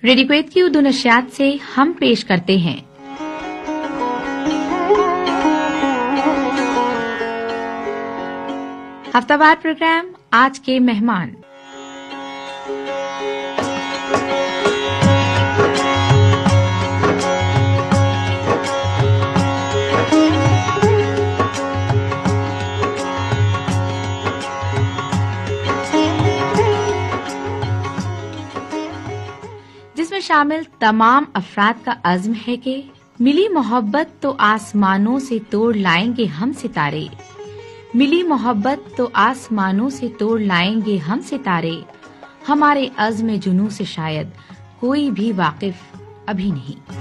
Radio Kuwait کی اردو نشریات سے ہم پیش کرتے ہیں ہفتہ وار پروگرام آج کے مہمان۔ جس میں شامل تمام افراد کا عزم ہے کہ ملی محبت تو آسمانوں سے توڑ لائیں گے ہم ستارے، ملی محبت تو آسمانوں سے توڑ لائیں گے ہم ستارے، ہمارے عزم جنوں سے شاید کوئی بھی واقف ابھی نہیں۔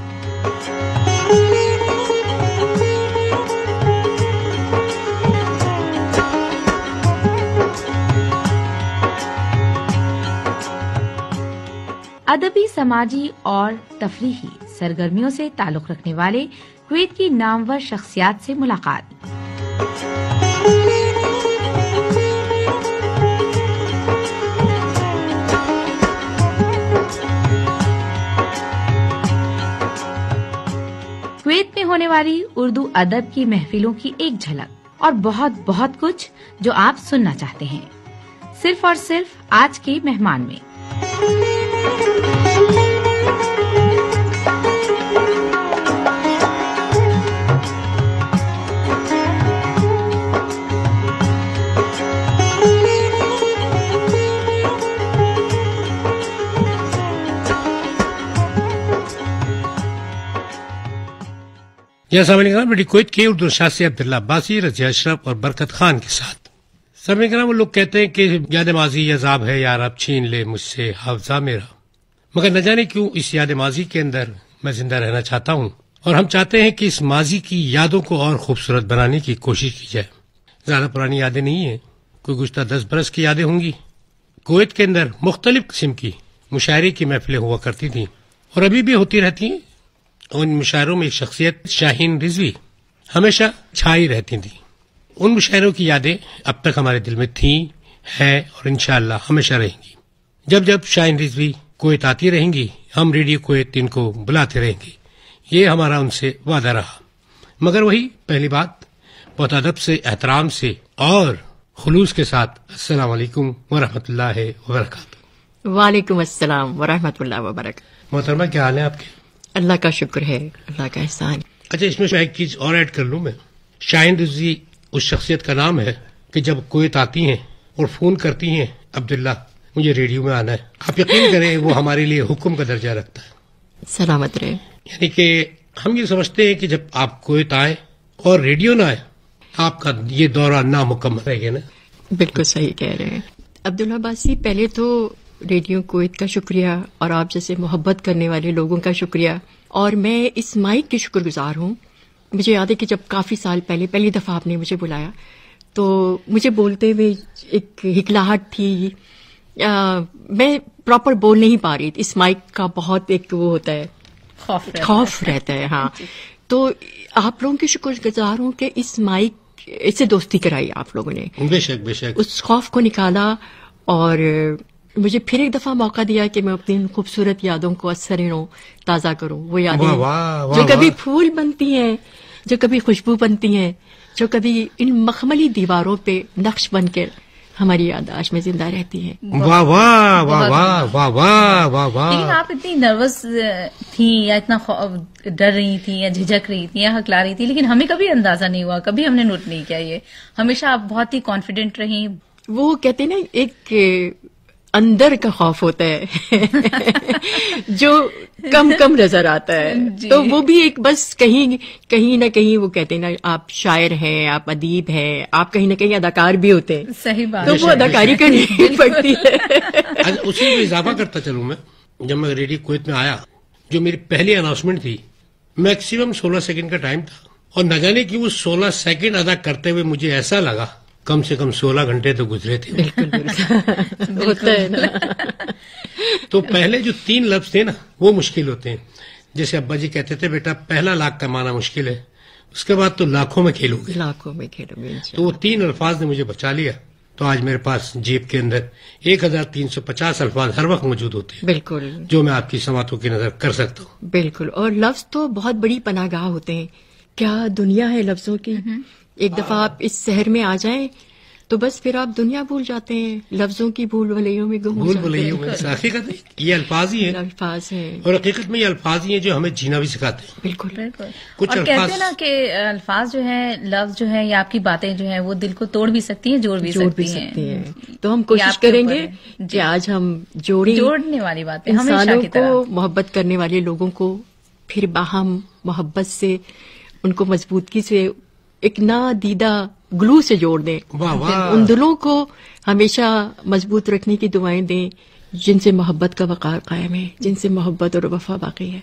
ادبی، سماجی اور تفریحی سرگرمیوں سے تعلق رکھنے والے کویت کی نامور شخصیات سے ملاقات۔ کویت میں ہونے والی اردو ادب کی محفلوں کی ایک جھلک اور بہت بہت کچھ جو آپ سننا چاہتے ہیں، صرف اور صرف آج کے مہمان میں۔ السلام علیکم۔ ریڈیو کویت کے اردو نشریات سے عبداللہ عباسی، رضیہ اشرف اور برکت خان کے ساتھ۔ سامعین کرام، وہ لوگ کہتے ہیں کہ یاد ماضی عذاب ہے، یا رب چھین لے مجھ سے حافظہ میرا، مگر نہ جانے کیوں اس یاد ماضی کے اندر میں زندہ رہنا چاہتا ہوں، اور ہم چاہتے ہیں کہ اس ماضی کی یادوں کو اور خوبصورت بنانے کی کوشش کی جائے۔ زیادہ پرانی یادیں نہیں ہیں، کوئی گزشتہ 10 برس کی یادیں ہوں گی۔ کویت کے اندر مختلف قسم کی مشاعرے کی محفلیں ہوا کرتی تھیں اور ابھی بھی ہوتی رہتی ہیں۔ ان مشاعروں میں ایک شخصیت شاہین رضوی ہمیشہ چھائی رہتی تھیں۔ ان مشاعروں کی یادیں اب تک ہمارے دل میں تھیں، ہیں اور انشاءاللہ ہمیشہ رہیں گی۔ جب جب شاہین رضوی کویت آتی رہیں گی، ہم ریڈیو کویت ان کو بلاتے رہیں گے، یہ ہمارا ان سے وعدہ رہا۔ مگر وہی پہلی بات، بہت ادب سے، احترام سے اور خلوص کے ساتھ السلام علیکم ورحمۃ اللہ وبرکاتہ۔ وعلیکم السلام ورحمۃ اللہ وبرکاتہ۔ محترمہ، کیا حال ہے آپ کے؟ اللہ کا شکر ہے، اللہ کا احسان۔ اچھا، اس میں ایک چیز اور ایڈ کر لوں میں، شاہین رضوی اس شخصیت کا نام ہے کہ جب کویت آتی ہیں اور فون کرتی ہیں، عبداللہ مجھے ریڈیو میں آنا ہے، آپ یقین کریں وہ ہمارے لیے حکم کا درجہ رکھتا ہے۔ سلامت رہے۔ یعنی کہ ہم یہ سمجھتے ہیں کہ جب آپ کویت آئیں اور ریڈیو نہ آئے، آپ کا یہ دورہ نامکمل رہے گا نا۔ بالکل صحیح کہہ رہے ہیں عبداللہ عباسی۔ پہلے تو ریڈیو کویت کا شکریہ اور آپ جیسے محبت کرنے والے لوگوں کا شکریہ، اور میں اس مائک کی شکر گزار ہوں۔ مجھے یاد ہے کہ جب کافی سال پہلے پہلی دفعہ آپ نے مجھے بلایا تو مجھے بولتے ہوئے ایک ہکلاہٹ تھی، میں پراپر بول نہیں پا رہی تھی۔ اس مائک کا بہت ایک وہ ہوتا ہے، خوف رہتا ہے۔ ہاں، تو آپ لوگوں کی شکر گزار ہوں کہ اس مائک سے دوستی کرائی آپ لوگوں نے، بے شک بے شک، اس خوف کو نکالا اور مجھے پھر ایک دفعہ موقع دیا کہ میں اپنی ان خوبصورت یادوں کو اثروں تازہ کروں۔ وہ یادیں جو کبھی پھول بنتی ہیں، جو کبھی خوشبو بنتی ہیں، جو کبھی ان مخملی دیواروں پہ نقش بن کر ہماری یادداشت میں زندہ رہتی ہیں۔ واہ واہ واہ واہ واہ واہ واہ واہ۔ لیکن آپ اتنی نروس تھیں یا اتنا ڈر رہی تھیں یا جھجک رہی تھیں یا ہکلا رہی تھیں، لیکن ہمیں کبھی اندازہ نہیں ہوا، کبھی ہم نے نوٹ نہیں کیا یہ۔ ہمیشہ آپ بہت ہی کانفیڈنٹ رہیں۔ وہ کہتے ہیں نا، ایک اندر کا خوف ہوتا ہے جو کم کم نظر آتا ہے، تو وہ بھی ایک بس کہیں نہ کہیں وہ کہتے ہیں نا، آپ شاعر ہیں، آپ ادیب ہیں، آپ کہیں نہ کہیں اداکار بھی ہوتے ہیں۔ صحیح بات، تو وہ اداکاری کرنی پڑتی ہے۔ اسی میں اضافہ کرتا چلوں میں، جب میں ریڈیو کویت میں آیا، جو میری پہلی اناؤنسمنٹ تھی، میکسیمم 16 سیکنڈ کا ٹائم تھا، اور نہ جانے کہ وہ 16 سیکنڈ ادا کرتے ہوئے مجھے ایسا لگا کم سے کم 16 گھنٹے تو گزرے تھے۔ بالکل ہوتا ہے نا۔ تو پہلے جو 3 لفظ تھے نا، وہ مشکل ہوتے ہیں۔ جیسے ابا جی کہتے تھے، بیٹا پہلا لاکھ کمانا مشکل ہے، اس کے بعد تو لاکھوں میں کھیلو گے، لاکھوں میں کھیلو گے۔ تو وہ 3 الفاظ نے مجھے بچا لیا، تو آج میرے پاس جیب کے اندر 1350 الفاظ ہر وقت موجود ہوتے ہیں بالکل، جو میں آپ کی سماعتوں کی نظر کر سکتا ہوں. بالکل. اور لفظ تو بہت بڑی پناہ گاہ ہوتے ہیں. کیا دنیا ہے لفظوں کی. ایک دفعہ آپ اس شہر میں آ جائیں تو بس پھر آپ دنیا بھول جاتے ہیں، لفظوں کی بھول بھلیوں میں گم ہو جاتے ہیں. حقیقت ہے یہ الفاظ ہی ہیں، الفاظ ہیں، اور حقیقت میں یہ الفاظ ہی ہیں جو ہمیں جینا بھی سکھاتے ہیں. بالکل. کچھ اور الفاظ کہتے ہیں نا کہ الفاظ جو ہیں، لفظ جو ہیں یا آپ کی باتیں جو ہیں وہ دل کو توڑ بھی سکتی ہیں، جوڑ بھی سکتی ہیں. تو ہم یہ کوشش آپ کے کریں اوپر گے ہے. کہ آج ہم جوڑنے والی باتیں ہمیشہ انسانوں کی طرح. کو، محبت کرنے والے لوگوں کو پھر باہم محبت سے، ان کو مضبوطی سے، ایک نادیدہ گلو سے جوڑ دیں. واہ واہ. ان دلوں کو ہمیشہ مضبوط رکھنے کی دعائیں دیں جن سے محبت کا وقار قائم ہے، جن سے محبت اور وفا باقی ہے.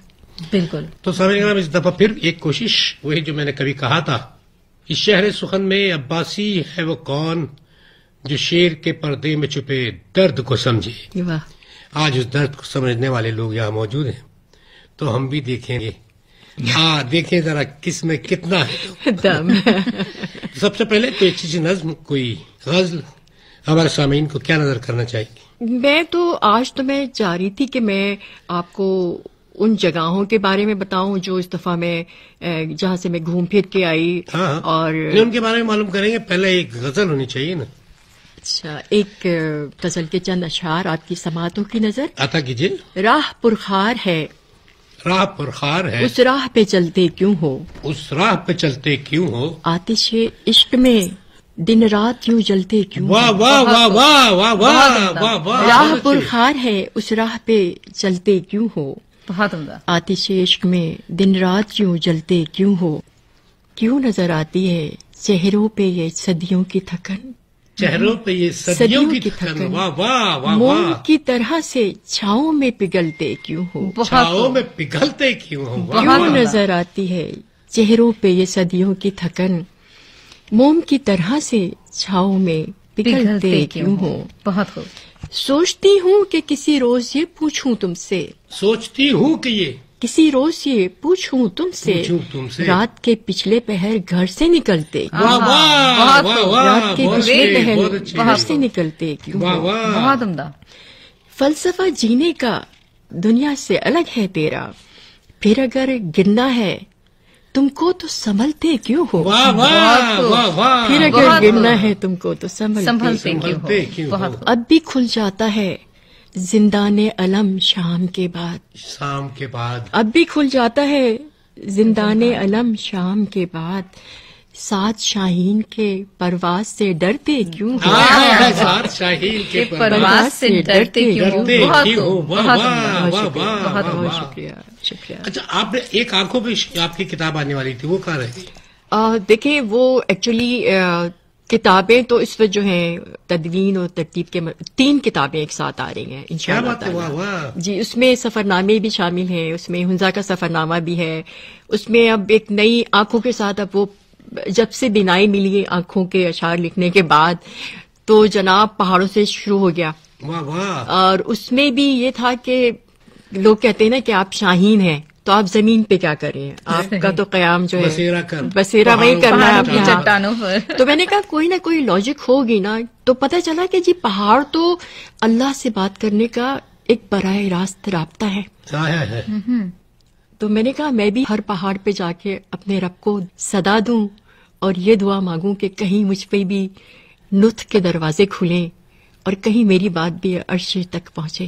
بالکل. تو سامعین کرام، اس دفعہ پھر ایک کوشش وہی جو میں نے کبھی کہا تھا، اس شہر سخن میں عباسی ہے وہ کون جو شیر کے پردے میں چھپے درد کو سمجھے. واہ. آج اس درد کو سمجھنے والے لوگ یہاں موجود ہیں، تو ہم بھی دیکھیں گے. دیکھیں ذرا کس میں کتنا ہے دم. سب سے پہلے کوئی اچھی سی نظم، کوئی غزل ہمارے سامعین کو کیا نظر کرنا چاہیے؟ میں تو آج تو میں چاہ رہی تھی کہ میں آپ کو ان جگہوں کے بارے میں بتاؤں جو اس دفعہ میں جہاں سے میں گھوم پھر کے آئی. اور ان کے بارے میں معلوم کریں گے. پہلے ایک غزل ہونی چاہیے نا. اچھا، ایک غزل کے چند اشعار آپ کی سماعتوں کی نظر. عطا کیجیے. راہ پرخار ہے، راہ پرخار ہے، اس راہ پہ چلتے کیوں ہو، اس راہ پہ چلتے کیوں ہو، آتش عشق میں دن رات یوں جلتے کیوں ہو. واہ واہ واہ واہ واہ واہ واہ واہ. راہ پرخار ہے، اس راہ پہ چلتے کیوں ہو، بہت عمدہ. آتش عشق میں دن رات یوں جلتے کیوں ہو. کیوں نظر آتی ہے چہروں پہ یہ صدیوں کی تھکن، چہروں پہ یہ صدیوں کی تھکن. واہ واہ واہ موم واہ. کی طرح سے چھاؤں میں پگھلتے کیوں ہو. چھاؤں میں پگھلتے کیوں ہو. واہ کیوں واہ. نظر آتی ہے چہروں پہ یہ صدیوں کی تھکن، موم کی طرح سے چھاؤں میں پگھلتے کیوں ہو. بہت خوب. سوچتی ہوں کہ کسی روز یہ پوچھوں تم سے، سوچتی ہوں کہ یہ کسی روز یہ پوچھوں تم سے، پوچھوں تم سے، رات کے پچھلے پہر گھر سے نکلتے کیوں واہ ہو. واہ واہ واہ. رات کے بہت پچھلے اچھی، بہت پہر اچھی. گھر سے نکلتے کیوں واہ ہو. واہ. بہت عمدہ. فلسفہ جینے کا دنیا سے الگ ہے تیرا، پھر اگر گرنا ہے تم کو تو سنبھلتے کیوں ہو. واہ واہ واہ واہ. پھر اگر گرنا ہے تم کو تو سنبھلتے سنبھلتے کیوں ہو. بہت خوب. اب بھی کھل جاتا ہے زندان علم شام کے بعد، شام کے بعد. اب بھی کھل جاتا ہے زندان علم شام کے بعد، سات شاہین کے پرواز سے ڈرتے کیوں ہو. سات شاہین کے پرواز سے ڈرتے کیوں ہو. ڈرتے بہت کیوں ہو. خوب. واہ بہت واہ عمدہ. واہ واہ بہت واہ بہت واہ. شکریہ، شکریہ. اچھا، آپ نے ایک آنکھوں پہ آپ کی کتاب آنے والی تھی، وہ کہاں رہ گئی؟ دیکھیں وہ ایکچولی کتابیں تو اس وقت جو ہیں تدوین اور ترتیب کے 3 کتابیں ایک ساتھ آ رہی ہیں انشاءاللہ کیا بات ہے. واہ واہ. جی. اس میں سفرنامے بھی شامل ہیں، اس میں ہنزا کا سفرنامہ بھی ہے، اس میں اب ایک نئی آنکھوں کے ساتھ، اب وہ جب سے بینائی ملی ہے آنکھوں کے اشعار لکھنے کے بعد تو جناب پہاڑوں سے شروع ہو گیا. واہ واہ. اور اس میں بھی یہ تھا کہ لوگ کہتے ہیں نا کہ آپ شاہین ہیں تو آپ زمین پہ کیا کریں، آپ کا تو قیام جو ہے بسیرا وہی کرنا ہے پہاڑوں کی چٹانوں پر. تو میں نے کہا کوئی نہ کوئی لاجک ہوگی نا. تو پتہ چلا کہ جی پہاڑ تو اللہ سے بات کرنے کا ایک براہ راست رابطہ ہے. تو میں نے کہا میں بھی ہر پہاڑ پہ جا کے اپنے رب کو صدا دوں اور یہ دعا مانگوں کہ کہیں مجھ پہ بھی نطق کے دروازے کھلیں اور کہیں میری بات بھی عرش تک پہنچے.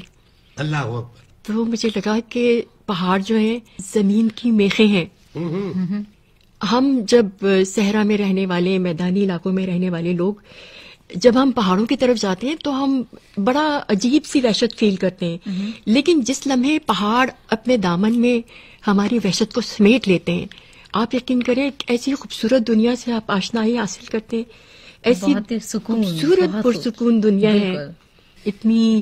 اللہ اکبر. تو مجھے لگا کہ پہاڑ جو ہیں زمین کی میخیں ہیں. ہم جب صحرا میں رہنے والے، میدانی علاقوں میں رہنے والے لوگ جب ہم پہاڑوں کی طرف جاتے ہیں تو ہم بڑا عجیب سی وحشت فیل کرتے ہیں، لیکن جس لمحے پہاڑ اپنے دامن میں ہماری وحشت کو سمیٹ لیتے ہیں، آپ یقین کریں ایسی خوبصورت دنیا سے آپ آشنائی حاصل کرتے ہیں. ایسی خوبصورت پرسکون دنیا ہے، اتنی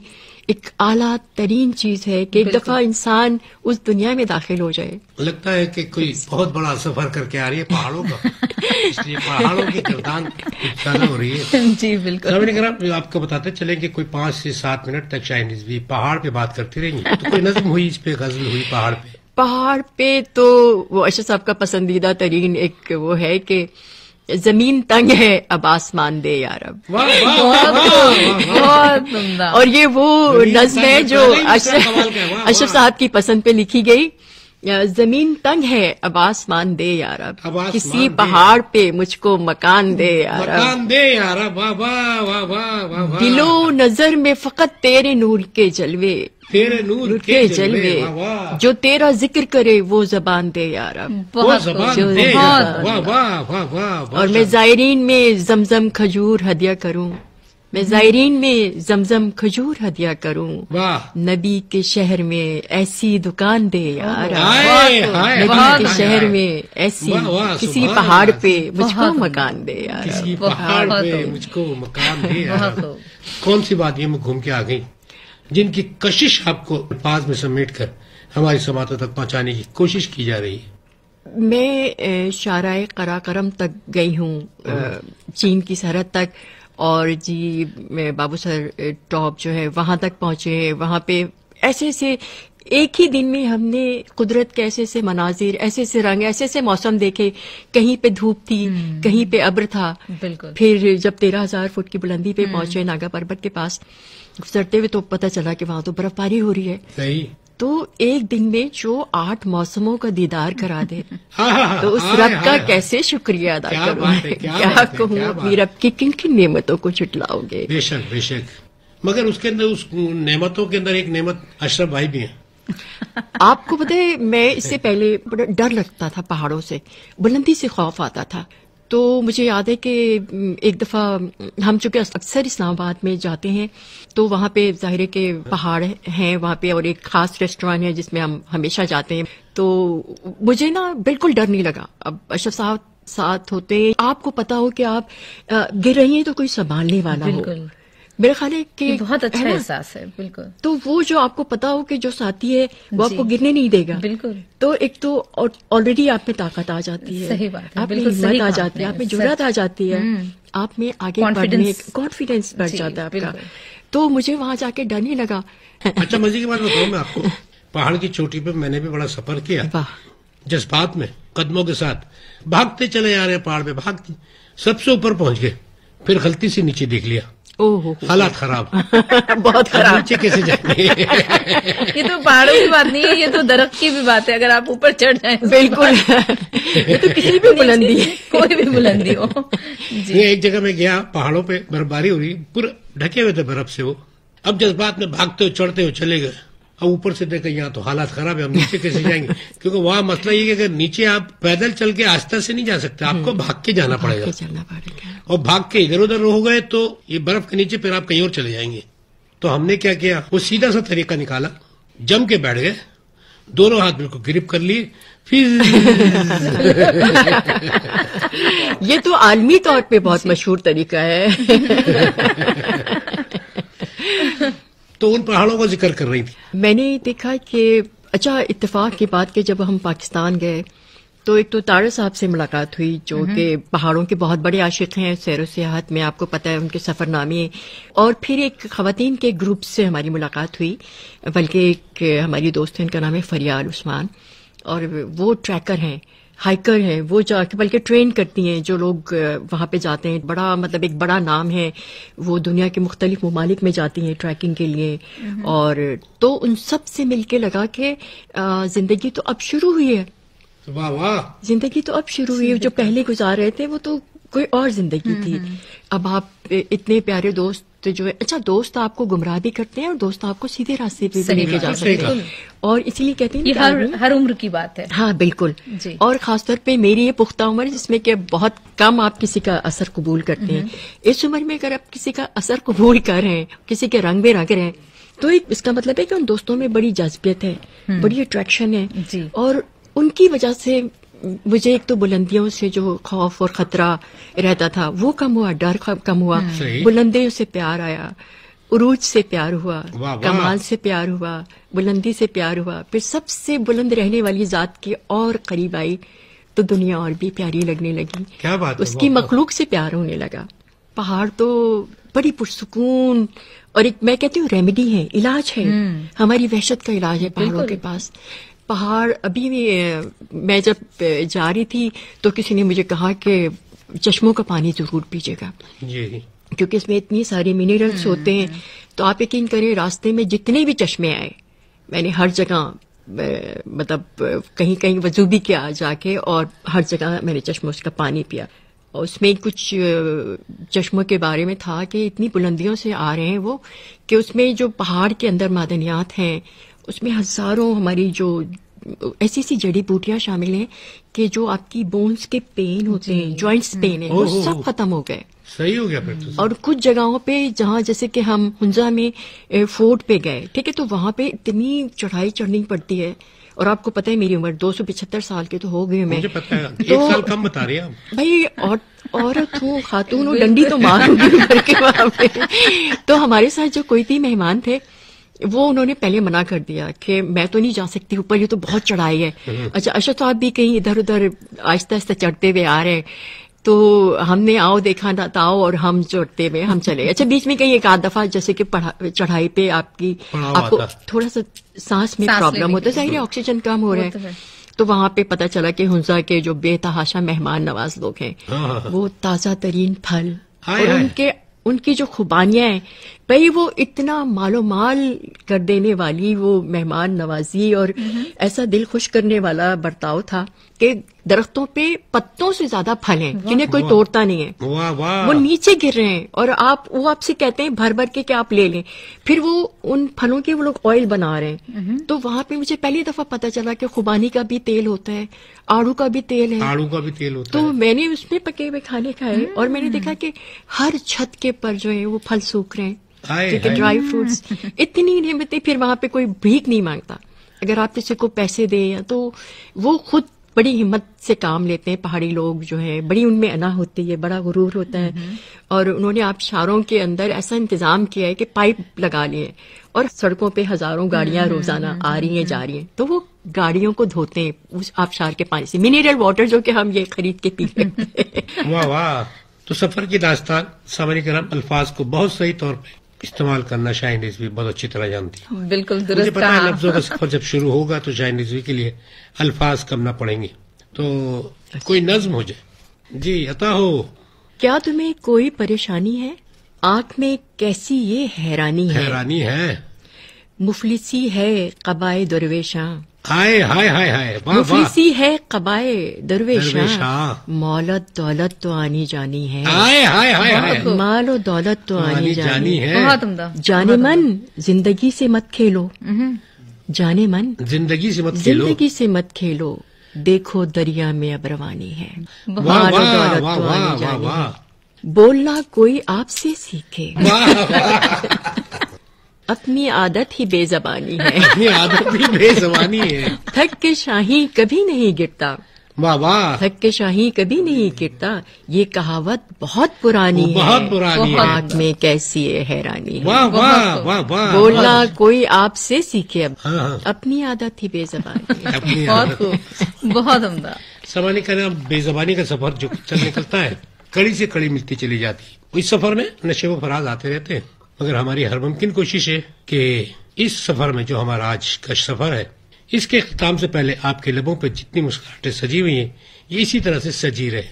ایک اعلیٰ ترین چیز ہے کہ ایک دفعہ انسان اس دنیا میں داخل ہو جائے. لگتا ہے کہ کوئی بہت بڑا سفر کر کے آ رہی ہے پہاڑوں کا، اس لیے پہاڑوں کی گردان زیادہ ہو رہی ہے. جی بالکل. سامعین کرام، آپ کو بتاتے چلیں کہ کوئی 5 سے 7 منٹ تک شاہین رضوی پہاڑ پہ بات کرتی رہیں گی. تو کوئی نظم ہوئی اس پہ، غزل ہوئی پہاڑ پہ؟ پہاڑ پہ تو وہ اشرف صاحب کا پسندیدہ ترین ایک وہ ہے کہ زمین تنگ ہے اب آسمان دے یا رب. بہت عمدہ. اور یہ وہ نظم ہے جو اشرف صاحب کی پسند پہ لکھی گئی. زمین تنگ ہے اب آسمان دے یا رب, کسی پہاڑ پہ مجھ کو مکان دے یا رب, دل و نظر میں فقط تیرے نور کے جلوے, تیرے نور کے جلوے, جو تیرا ذکر کرے وہ زبان دے یا رب. اور میں زائرین میں زمزم کھجور ہدیہ کروں, میں زائرین میں زمزم کھجور ہدیہ کروں, نبی کے شہر میں ایسی دکان دے یا رب, نبی کے شہر میں ایسی کسی پہاڑ پہ مجھ کو مکان دے یا رب, کسی پہاڑ پہ مجھ کو مکان دے یا رب. کون سی بات یہ میں گھوم کے آ گئی جن کی کشش آپ کو الفاظ میں سمیٹ کر ہماری سماعتوں تک پہنچانے کی کوشش کی جا رہی ہے؟ میں شارع قراقرم تک گئی ہوں, چین کی سرحد تک, اور جی میں بابو سر ٹاپ جو ہے وہاں تک پہنچے. وہاں پہ ایسے ایسے ایک ہی دن میں ہم نے قدرت کے ایسے ایسے مناظر, ایسے ایسے رنگ, ایسے ایسے موسم دیکھے. کہیں پہ دھوپ تھی, کہیں پہ ابر تھا. بالکل. پھر جب 13,000 فٹ کی بلندی پہ پہنچے ناگا پربت کے پاس گزرتے ہوئے تو پتہ چلا کہ وہاں تو برف باری ہو رہی ہے. صحیح. تو ایک دن میں جو 8 موسموں کا دیدار کرا دے تو اس رب کا کیسے شکریہ ادا کروں, کیا کہوں, اپنی رب کی کن کن نعمتوں کو جھٹلاؤ گے. بے شک بے شک, مگر اس کے اندر, اس نعمتوں کے اندر ایک نعمت اشرف بھائی بھی ہیں. آپ کو پتہ ہے میں اس سے پہلے بڑا ڈر لگتا تھا پہاڑوں سے, بلندی سے خوف آتا تھا. تو مجھے یاد ہے کہ ایک دفعہ ہم چونکہ اکثر اسلام آباد میں جاتے ہیں تو وہاں پہ ظاہر ہے کہ پہاڑ ہیں وہاں پہ, اور ایک خاص ریسٹورینٹ ہے جس میں ہم ہمیشہ جاتے ہیں. تو مجھے نا بالکل ڈر نہیں لگا. اب اشرف صاحب ساتھ ہوتے, آپ کو پتا ہو کہ آپ گر رہی ہیں تو کوئی سنبھالنے والا ہو. میرا خیال ہے کہ بہت اچھا احساس ہے. بالکل. تو وہ جو آپ کو پتا ہو کہ جو ساتھی ہے وہ آپ کو گرنے نہیں دے گا. بالکل. تو ایک تو آلریڈی آپ میں طاقت آ جاتی ہے, صحیح بات ہے, آپ میں ہمت آ جاتی ہے, آپ میں جرأت آ جاتی ہے, آپ میں آگے بڑھنے کانفیڈینس بڑھ جاتا ہے آپ کا. تو مجھے وہاں جا کے ڈر نہیں لگا. اچھا مزے کی بات بتاؤں میں آپ کو, پہاڑ کی چوٹی پہ میں نے بھی بڑا سفر کیا, جذبات میں قدموں کے ساتھ بھاگتے چلے جا رہے ہیں پہاڑ پہ, بھاگتے سب سے اوپر پہنچ گئے, پھر غلطی سے نیچے دیکھ لیا, حالات خراب, بہت خراب. نیچے کیسے جائیں گے؟ یہ تو پہاڑوں کی بات نہیں ہے, یہ تو درخت کی بھی بات ہے. اگر آپ اوپر چڑھ جائیں بالکل, یہ تو کسی بھی بلندی, کوئی بھی بلندی ہو. جی ایک جگہ میں گیا, پہاڑوں پہ برف باری ہو رہی, پورے ڈھکے ہوئے تھے برف سے وہ. اب جذبات میں بھاگتے ہوئے چڑھتے ہوئے چلے گئے, اب اوپر سے دیکھا یہاں تو حالات خراب ہے, ہم نیچے کیسے جائیں گے؟ کیونکہ وہاں مسئلہ یہ ہے کہ نیچے آپ پیدل چل کے آستہ سے نہیں جا سکتے, آپ کو بھاگ کے جانا پڑے گا, اور بھاگ کے ادھر ادھر ہو گئے تو یہ برف کے نیچے پھر آپ کہیں اور چلے جائیں گے. تو ہم نے کیا کیا, وہ سیدھا سا طریقہ نکالا, جم کے بیٹھ گئے, دونوں ہاتھ بالکل گرپ کر لیے, پھر یہ تو عالمی طور پہ بہت مشہور طریقہ ہے. تو ان پہاڑوں کا ذکر کر رہی تھی. میں نے دیکھا کہ اچھا اتفاق کی بات کہ جب ہم پاکستان گئے تو ایک تو طارق صاحب سے ملاقات ہوئی جو کہ پہاڑوں کے بہت بڑے عاشق ہیں, سیر و سیاحت میں آپ کو پتہ ہے ان کے سفر نامے, اور پھر ایک خواتین کے گروپ سے ہماری ملاقات ہوئی, بلکہ ایک ہماری دوست ہیں, ان کا نام ہے فریال عثمان, اور وہ ٹریکر ہیں, ہائیکر ہیں, وہ جا کے بلکہ ٹرین کرتی ہیں جو لوگ وہاں پہ جاتے ہیں. بڑا مطلب ایک بڑا نام ہے, وہ دنیا کے مختلف ممالک میں جاتی ہیں ٹریکنگ کے لیے. اور تو ان سب سے مل کے لگا کہ زندگی تو اب شروع ہوئی ہے, واہ واہ, زندگی تو اب شروع ہوئی ہے. جو پہلے گزار رہے تھے وہ تو کوئی اور زندگی تھی. اب آپ اتنے پیارے دوست جو ہے, اچھا دوست آپ کو گمراہ بھی کرتے ہیں اور دوست آپ کو سیدھے راستے پہ بھی لے کے جا سکتے ہیں, اور اسی لیے کہتے ہیں یہ ہر عمر کی بات ہے. ہاں بالکل. اور خاص طور پہ میری یہ پختہ عمر جس میں کہ بہت کم آپ کسی کا اثر قبول کرتے ہیں, اس عمر میں اگر آپ کسی کا اثر قبول کر رہے ہیں, کسی کے رنگ میں رنگ رہے ہیں, تو اس کا مطلب ہے کہ ان دوستوں میں بڑی جذبیت ہے, بڑی اٹریکشن ہے. اور ان کی وجہ سے مجھے ایک تو بلندیوں سے جو خوف اور خطرہ رہتا تھا وہ کم ہوا, ڈر کم ہوا, بلندیوں سے پیار آیا, عروج سے پیار ہوا, کمال سے پیار ہوا, بلندی سے پیار ہوا, پھر سب سے بلند رہنے والی ذات کی اور قریب آئی تو دنیا اور بھی پیاری لگنے لگی. کیا بات ہے, اس کی مخلوق سے پیار ہونے لگا. پہاڑ تو بڑی پرسکون, اور ایک میں کہتی ہوں ریمیڈی ہے, علاج ہے, ہماری وحشت کا علاج ہے پہاڑوں کے پاس. پہاڑ ابھی بھی میں جب جا رہی تھی تو کسی نے مجھے کہا کہ چشموں کا پانی ضرور پیجیے گا، جی کیونکہ اس میں اتنی ساری منرلس ہوتے ہیں. تو آپ یقین کریں راستے میں جتنے بھی چشمے آئے میں نے ہر جگہ مطلب کہیں کہیں وضو بھی کیا جا کے، اور ہر جگہ میں نے چشموں کا پانی پیا. اور اس میں کچھ چشموں کے بارے میں تھا کہ اتنی بلندیوں سے آ رہے ہیں وہ کہ اس میں جو پہاڑ کے اندر معدنیات ہیں اس میں ہزاروں ہماری جو ایسی ایسی جڑی بوٹیاں شامل ہیں کہ جو آپ کی بونز کے پین ہوتے ہیں، جوائنٹس پین ہیں، وہ سب ختم ہو گئے. صحیح ہو گیا پھر تو. اور کچھ جگہوں پہ جہاں جیسے کہ ہم ہنزا میں فورٹ پہ گئے، ٹھیک ہے، تو وہاں پہ اتنی چڑھائی چڑھنی پڑتی ہے. اور آپ کو پتہ ہے میری عمر 275 سال کی تو ہو گئی میں. مجھے پتہ ہے 1 سال کم بتا رہی ہیں آپ. بھائی عورت ہوں، خاتون ہوں، ڈنڈی تو ماروں گی کر کے وہاں پہ. تو ہمارے ساتھ جو کوئی بھی مہمان تھے وہ انہوں نے پہلے منع کر دیا کہ میں تو نہیں جا سکتی اوپر، یہ تو بہت چڑھائی ہے. اچھا اشرف صاحب بھی کہیں ادھر ادھر آہستہ آہستہ چڑھتے ہوئے آ رہے، تو ہم نے آؤ دیکھا تھا اور ہم چڑھتے ہوئے ہم چلے. اچھا بیچ میں کہیں ایک آدھ دفعہ جیسے کہ چڑھائی پہ آپ کو تھوڑا سا سانس میں پرابلم ہوتا ہے، ظاہر ہے آکسیجن کم ہو رہا ہے. تو وہاں پہ پتہ چلا کہ ہنزا کے جو بے تحاشا مہمان نواز لوگ ہیں وہ تازہ ترین پھل اور ان کی جو خوبانیاں ہیں، بھائی وہ اتنا مال و مال کر دینے والی وہ مہمان نوازی اور ایسا دل خوش کرنے والا برتاؤ تھا کہ درختوں پہ پتوں سے زیادہ پھل ہیں جنہیں کوئی توڑتا نہیں ہے. وہ نیچے گر رہے ہیں اور وہ آپ سے کہتے ہیں بھر بھر کے کہ آپ لے لیں. پھر وہ ان پھلوں کے وہ لوگ آئل بنا رہے ہیں. تو وہاں پہ مجھے پہلی دفعہ پتا چلا کہ خوبانی کا بھی تیل ہوتا ہے، آڑو کا بھی تیل ہے. تو میں نے اس میں پکے ہوئے کھانے کھائے اور میں نے دیکھا کہ ہر چھت کے پر جو ہے وہ پھل سوکھ رہے ہیں، کیونکہ ڈرائی فروٹس اتنی نعمتیں. پھر وہاں پہ کوئی بھیک نہیں مانگتا. اگر آپ کسی کو پیسے دیں تو وہ خود بڑی ہمت سے کام لیتے ہیں. پہاڑی لوگ جو ہیں بڑی ان میں انا ہوتی ہے، بڑا غرور ہوتا ہے. اور انہوں نے آبشاروں کے اندر ایسا انتظام کیا ہے کہ پائپ لگا لیے اور سڑکوں پہ ہزاروں گاڑیاں روزانہ آ رہی ہیں جا رہی ہیں، تو وہ گاڑیوں کو دھوتے ہیں اس آبشار کے پانی سے، منرل واٹر جو کہ ہم یہ خرید کے پیتے ہیں. واہ واہ. تو سفر کی داستان سامعین کرام الفاظ کو بہت صحیح طور پہ استعمال کرنا شاہین رضوی بہت اچھی طرح جانتی ہے. بالکل مجھے درست پتا ہے کہا. لفظوں کا سفر جب شروع ہوگا تو شاہین رضوی کے لیے الفاظ کم نہ پڑیں گے. تو کوئی نظم ہو جائے. جی عطا ہو. کیا تمہیں کوئی پریشانی ہے؟ آنکھ میں کیسی یہ حیرانی ہے، مفلسی ہے قبائے درویشاں. ہائے ہائے ہائے ہائے. مفلسی ہے قبائے درویشاں، مولت دولت تو آنی جانی ہے. ہائے ہائے ہائے ہائے. مال و دولت تو آنی جانی ہے. بہت عمدہ. جانے من زندگی سے مت کھیلو، جانے من زندگی سے مت کھیلو، زندگی سے مت کھیلو، دیکھو دریا میں اب روانی ہے. واہ مال و واہ دولت واہ تو واہ آنی واہ جانی واہ. ہے. بولنا کوئی آپ سے سیکھے، اپنی عادت ہی بے زبانی ہے. اپنی عادت بھی بے زبانی ہے. تھک کے شاہی کبھی نہیں گرتا، واہ واہ. تھک کے شاہی کبھی نہیں گرتا، یہ کہاوت بہت پرانی ہے، بہت پرانی ہے. آنکھ میں کیسی ہے حیرانی ہے. واہ واہ واہ واہ. بولنا کوئی آپ سے سیکھے، اب ہاں. اپنی عادت ہی بے زبانی ہے. اپنی بہت عادت. خوب، بہت عمدہ. سمجھنے کا بے زبانی کا سفر جو چل نکلتا ہے کڑی سے کڑی ملتی چلی جاتی. اس سفر میں نشے و فراز آتے رہتے ہیں، مگر ہماری ہر ممکن کوشش ہے کہ اس سفر میں جو ہمارا آج کا سفر ہے اس کے اختتام سے پہلے آپ کے لبوں پہ جتنی مسکراہٹیں سجی ہوئی ہیں یہ اسی طرح سے سجی رہے.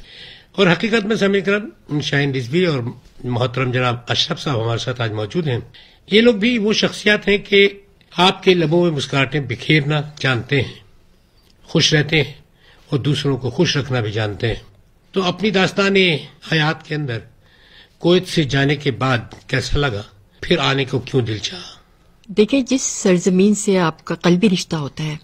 اور حقیقت میں سامعین کرام شاہین رضوی اور محترم جناب اشرف صاحب ہمارے ساتھ آج موجود ہیں. یہ لوگ بھی وہ شخصیات ہیں کہ آپ کے لبوں میں مسکراہٹیں بکھیرنا جانتے ہیں، خوش رہتے ہیں اور دوسروں کو خوش رکھنا بھی جانتے ہیں. تو اپنی داستان حیات کے اندر کویت سے جانے کے بعد کیسا لگا، پھر آنے کو کیوں دل چاہا؟ دیکھیں جس سرزمین سے آپ کا قلبی رشتہ ہوتا ہے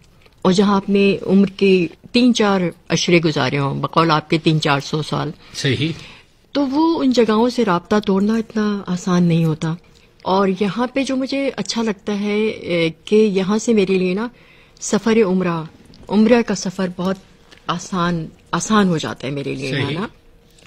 اور جہاں آپ نے عمر کے 3-4 عشرے گزارے ہوں، بقول آپ کے 300-400 سال، صحیح، تو وہ ان جگہوں سے رابطہ توڑنا اتنا آسان نہیں ہوتا. اور یہاں پہ جو مجھے اچھا لگتا ہے کہ یہاں سے میرے لیے نا سفر عمرہ کا سفر بہت آسان ہو جاتا ہے میرے لیے نا.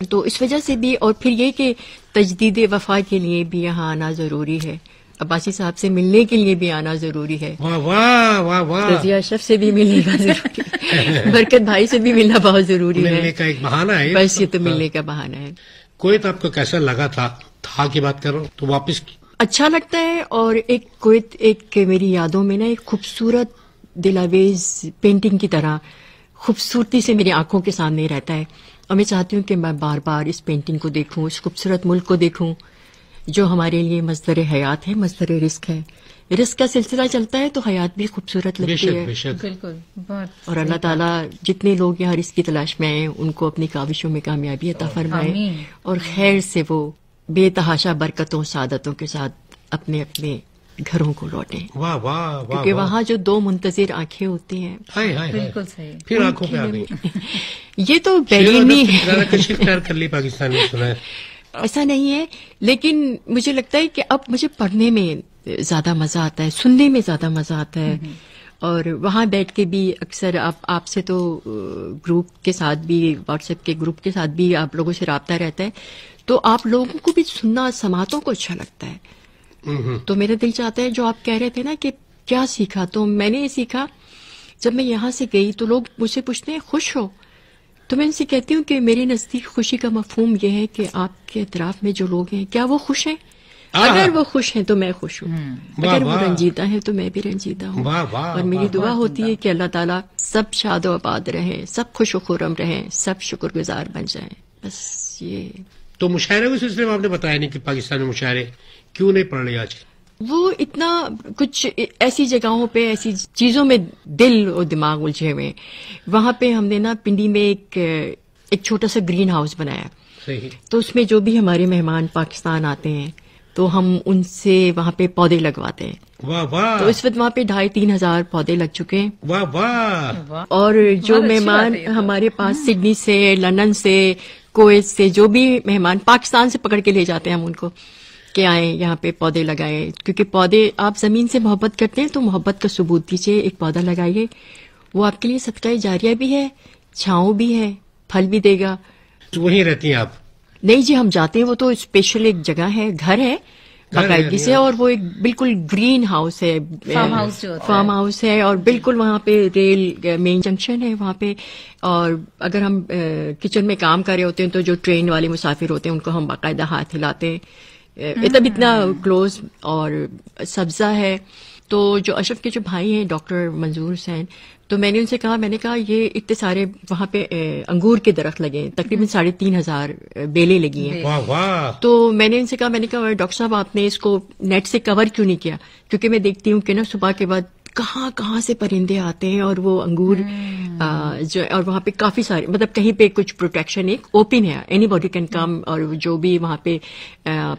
تو اس وجہ سے بھی، اور پھر یہ کہ تجدید وفا کے لیے بھی یہاں آنا ضروری ہے، عباسی صاحب سے ملنے کے لیے بھی آنا ضروری ہے، واہ واہ واہ واہ. رضیہ اشرف سے بھی ملنے کا ضروری ہے، برکت بھائی سے بھی ملنا بہت ضروری ملنے ہے. کا ایک بہانہ ہے. بس یہ تو ملنے کا بہانہ ہے. کویت آپ کو کیسا لگا تھا کی بات کر رہا ہوں تو واپس اچھا لگتا ہے. اور ایک کویت ایک میری یادوں میں نا ایک خوبصورت دلاویز پینٹنگ کی طرح خوبصورتی سے میری آنکھوں کے سامنے رہتا ہے. اور میں چاہتی ہوں کہ میں بار بار اس پینٹنگ کو دیکھوں، اس خوبصورت ملک کو دیکھوں جو ہمارے لیے مصدر حیات ہے، مصدر رزق ہے. رزق کا سلسلہ چلتا ہے تو حیات بھی خوبصورت لگتی ہے. بالکل بہت. اور اللہ تعالیٰ جتنے لوگ یہاں رزق کی تلاش میں آئے ان کو اپنی کاوشوں میں کامیابی عطا فرمائے اور خیر سے وہ بے تحاشا برکتوں سعادتوں کے ساتھ اپنے اپنے گھروں کو لوٹیں. واہ واہ. کیونکہ وہاں جو دو منتظر آنکھیں ہوتی ہیں. بالکل صحیح. پھر آنکھوں پہ آ گئی. یہ تو بیرونی کر لی پاکستان میں سنا ہے. ایسا نہیں ہے، لیکن مجھے لگتا ہے کہ اب مجھے پڑھنے میں زیادہ مزہ آتا ہے، سننے میں زیادہ مزہ آتا ہے. اور وہاں بیٹھ کے بھی اکثر آپ سے تو گروپ کے ساتھ بھی، واٹس ایپ کے گروپ کے ساتھ بھی آپ لوگوں سے رابطہ رہتا ہے، تو آپ لوگوں کو بھی سننا، سماعتوں کو اچھا لگتا ہے. تو میرا دل چاہتا ہے، جو آپ کہہ رہے تھے نا کہ کیا سیکھا، تو میں نے یہ سیکھا جب میں یہاں سے گئی تو لوگ مجھ سے پوچھتے ہیں خوش ہو، تو میں ان سے کہتی ہوں کہ میرے نزدیک خوشی کا مفہوم یہ ہے کہ آپ کے اطراف میں جو لوگ ہیں کیا وہ خوش ہیں؟ اگر وہ خوش ہیں تو میں خوش ہوں، اگر وہ رنجیدہ ہیں تو میں بھی رنجیدہ ہوں. اور میری دعا ہوتی ہے کہ اللہ تعالیٰ سب شاد و آباد رہیں، سب خوش و خرم رہیں، سب شکر گزار بن جائیں. بس یہ. تو مشاعرے کے سلسلے میں آپ نے بتایا نہیں کہ پاکستان میں مشاعرے کیوں نہیں پڑھ رہے آج؟ وہ اتنا کچھ ایسی جگہوں پہ، ایسی چیزوں میں دل اور دماغ الجھے ہوئے. وہاں پہ ہم نے نا پنڈی میں ایک چھوٹا سا گرین ہاؤس بنایا. صحیح. تو اس میں جو بھی ہمارے مہمان پاکستان آتے ہیں تو ہم ان سے وہاں پہ پودے لگواتے ہیں. واہ واہ. تو اس وقت وہاں پہ 2,500-3 ہزار پودے لگ چکے ہیں. واہ واہ. اور جو مہمان ہمارے پاس سڈنی سے، لندن سے، کویت سے جو بھی مہمان پاکستان سے پکڑ کے لے جاتے ہیں ہم ان کو کہ آئیں یہاں پہ پودے لگائیں. کیونکہ پودے، آپ زمین سے محبت کرتے ہیں تو محبت کا ثبوت دیجیے، ایک پودا لگائیے، وہ آپ کے لیے صدقہ جاریہ بھی ہے، چھاؤں بھی ہے، پھل بھی دے گا. تو وہیں رہتی ہیں آپ؟ نہیں جی، ہم جاتے ہیں، وہ تو اسپیشل ایک جگہ ہے، گھر ہے باقاعدگی سے، اور وہ ایک بالکل گرین ہاؤس ہے، فارم ہاؤس ہے، اور بالکل وہاں پہ ریل مین جنکشن ہے وہاں پہ. اور اگر ہم کچن میں کام کر رہے ہوتے ہیں تو جو ٹرین والے مسافر ہوتے ہیں ان کو ہم باقاعدہ ہاتھ ہلاتے ہیں. مطلب اتنا کلوز اور سبزہ ہے. تو جو اشرف کے جو بھائی ہیں ڈاکٹر منظور حسین، تو میں نے ان سے کہا، میں نے کہا یہ اتنے سارے وہاں پہ انگور کے درخت لگے ہیں، تقریباً 3,500 بیلیں لگی ہیں. واہ واہ. تو میں نے ان سے کہا، میں نے کہا ڈاکٹر صاحب آپ نے اس کو نیٹ سے کور کیوں نہیں کیا؟ کیونکہ میں دیکھتی ہوں کہ نا صبح کے بعد کہاں سے پرندے آتے ہیں اور وہ انگور جو، اور وہاں پہ کافی سارے، مطلب کہیں پہ کچھ پروٹیکشن ایک اوپن ہے، اینی باڈی کین کم. اور جو بھی وہاں پہ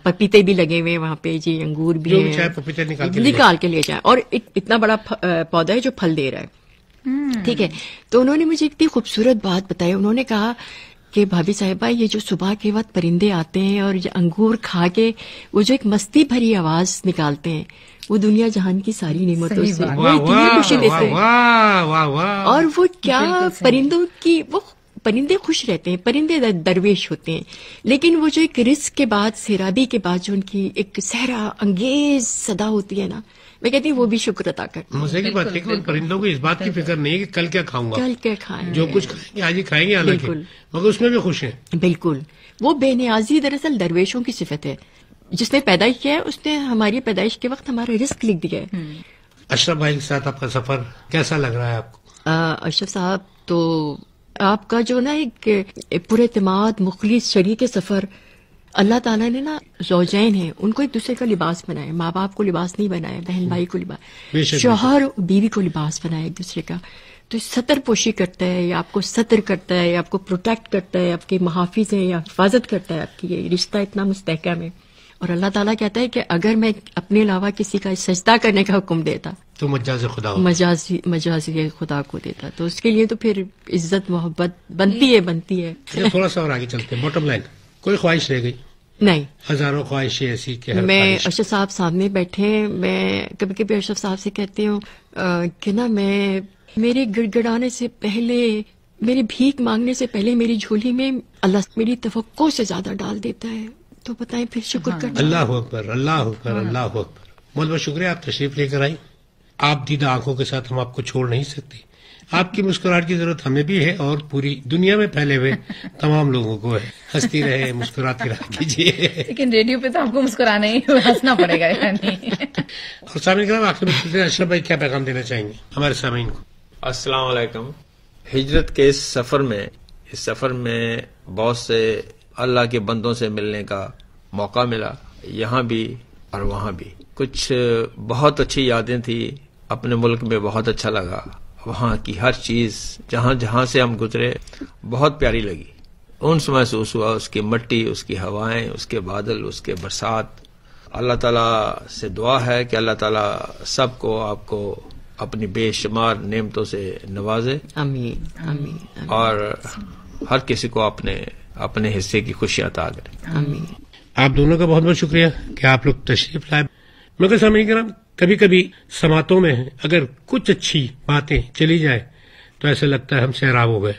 پپیتے بھی لگے ہوئے ہیں وہاں پہ جی، انگور بھی ہیں، پپیتے نکال کے لے جائیں. اور اتنا بڑا پودا ہے جو پھل دے رہا ہے. ٹھیک ہے. تو انہوں نے مجھے اتنی خوبصورت بات بتائی. انہوں نے کہا کہ بھابھی صاحبہ، یہ جو صبح کے وقت پرندے آتے ہیں اور یہ انگور کھا کے وہ جو ایک مستی بھری آواز نکالتے ہیں، وہ دنیا جہان کی ساری نعمتوں سے وہ اتنی خوشی دیتے ہیں. اور وہ کیا پرندوں کی، وہ پرندے خوش رہتے ہیں، پرندے درویش ہوتے ہیں، لیکن وہ جو ایک رزق کے بعد، سیرابی کے بعد جو ان کی ایک صحرا انگیز صدا ہوتی ہے نا، میں کہتی ہوں وہ بھی شکر ادا کرتے ہیں. مزے کی بات ہے کہ پرندوں کو اس بات کی فکر نہیں ہے کہ کل کیا کھاؤں گا، کل کیا کھائیں، جو کچھ کھائیں گے آج ہی کھائیں گے، حالانکہ مگر اس میں بھی خوش ہیں. بالکل. وہ بے نیازی دراصل درویشوں کی صفت ہے. جس نے پیدائش کیا ہے اس نے ہماری پیدائش کے وقت ہمارا رزق لکھ دیا ہے. اشرف بھائی کے ساتھ آپ کا سفر کیسا لگ رہا ہے آپ کو؟ اشرف صاحب، تو آپ کا جو نا ایک پر اعتماد مخلص شریک سفر، اللہ تعالیٰ نے نا زوجین ہیں ان کو ایک دوسرے کا لباس بنایا، ماں باپ کو لباس نہیں بنایا، بہن بھائی کو لباس، شوہر بیوی کو لباس بنایا ایک دوسرے کا. تو ستر پوشی کرتا ہے، یا آپ کو ستر کرتا ہے، یا آپ کو پروٹیکٹ کرتا ہے، آپ کے محافظ ہیں یا حفاظت کرتا ہے آپ کی. یہ رشتہ اتنا مستحکم ہے. اور اللہ تعالیٰ کہتا ہے کہ اگر میں اپنے علاوہ کسی کا سجدہ کرنے کا حکم دیتا تو مجازی خدا خدا کو دیتا. تو اس کے لیے تو پھر عزت محبت بنتی ہے. تھوڑا سا اور آگے چلتے ہیں. باٹم لائن، کوئی خواہش رہ گئی؟ نہیں. ہزاروں خواہشیں ایسی کہ میں اشرف صاحب سامنے بیٹھے ہیں، میں کبھی کبھی اشرف صاحب سے کہتی ہوں کہ نا میں میرے گڑ گڑانے سے پہلے، میری بھیک مانگنے سے پہلے میری جھولی میں اللہ میری توقع سے زیادہ ڈال دیتا ہے. تو بتائیں پھر شکر کرنا. اللہ اکبر، اللہ اکبر، اللہ اکبر. بہت بہت شکریہ، آپ تشریف لے کر آئی. آپ دیدہ آنکھوں کے ساتھ ہم آپ کو چھوڑ نہیں سکتے. آپ کی مسکراہٹ کی ضرورت ہمیں بھی ہے اور پوری دنیا میں پھیلے ہوئے تمام لوگوں کو ہے. ہنستی رہے، مسکراتی رہا کیجیے. لیکن ریڈیو پہ تو آپ کو مسکرانا ہی ہنسنا پڑے گا. اور سامعین کرام، آخر میں اشرف بھائی کیا پیغام دینا چاہیں گے ہمارے سامعین کو؟ السلام علیکم. ہجرت کے اس سفر میں اس سفر میں بہت سے اللہ کے بندوں سے ملنے کا موقع ملا، یہاں بھی اور وہاں بھی۔ کچھ بہت اچھی یادیں تھی، اپنے ملک میں بہت اچھا لگا، وہاں کی ہر چیز جہاں سے ہم گزرے بہت پیاری لگی، انس محسوس ہوا، اس کی مٹی، اس کی ہوائیں، اس کے بادل، اس کے برسات۔ اللہ تعالیٰ سے دعا ہے کہ اللہ تعالیٰ سب کو، آپ کو اپنی بے شمار نعمتوں سے نوازے، آمین آمین اور ہر کسی کو اپنے حصے کی خوشی عطا کرے۔ آمین۔ آپ دونوں کا بہت بہت شکریہ کہ آپ لوگ تشریف لائے۔ مگر سامعین کرام، کبھی کبھی سماعتوں میں اگر کچھ اچھی باتیں چلی جائیں تو ایسا لگتا ہے ہم سیراب ہو گئے۔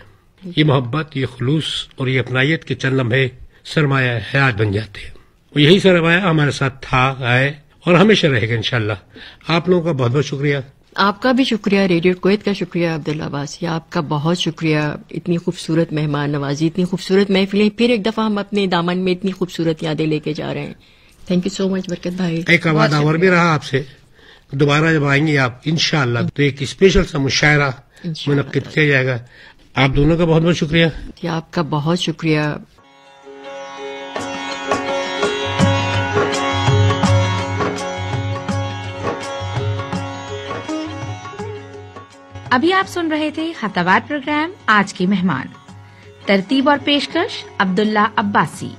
یہ محبت، یہ خلوص اور یہ اپنائیت کے چند لمحے سرمایہ حیات بن جاتے ہیں۔ اور یہی سرمایہ ہمارے ساتھ تھا، ہے اور ہمیشہ رہے گا انشاءاللہ۔ آپ لوگوں کا بہت بہت شکریہ۔ آپ کا بھی شکریہ، ریڈیو کویت کا شکریہ عبداللہ عباسی، آپ کا بہت شکریہ، اتنی خوبصورت مہمان نوازی، اتنی خوبصورت محفلیں، پھر ایک دفعہ ہم اپنے دامن میں اتنی خوبصورت یادیں لے کے جا رہے ہیں۔ تھینک یو سو مچ برکت بھائی۔ ایک وعدہ اور بھی رہا آپ سے، دوبارہ جب آئیں گے آپ انشاءاللہ تو ایک اسپیشل سا مشاعرہ منعقد کیا جائے گا۔ آپ دونوں کا بہت بہت شکریہ۔ آپ کا بہت شکریہ۔ ابھی آپ سن رہے تھے خطوات پروگرام آج کے مہمان، ترتیب اور پیشکش عبداللہ عباسی،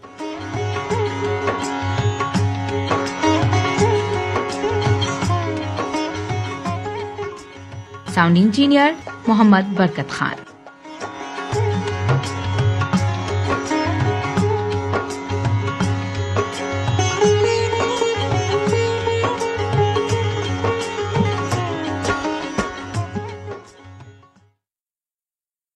ساؤنڈ انجینئر محمد برکت خان۔